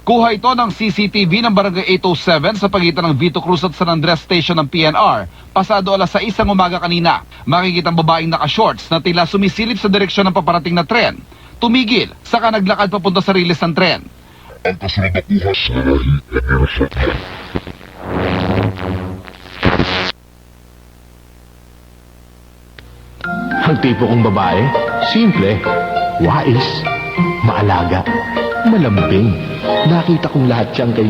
Kuha ito ng CCTV ng Barangay 807 sa pagitan ng Vito Cruz at San Andres Station ng PNR. Pasado alas 6 ng umaga kanina, makikita ang babaeng naka-shorts na tila sumisilip sa direksyon ng paparating na tren. Tumigil, saka naglakad papunta sa rilis ng tren. Ang kasunod na kuha sa lahi ay nirasot na. Ang tipo kong babae, simple, wais, maalaga, malambing. Nakita kong lahat siyang kay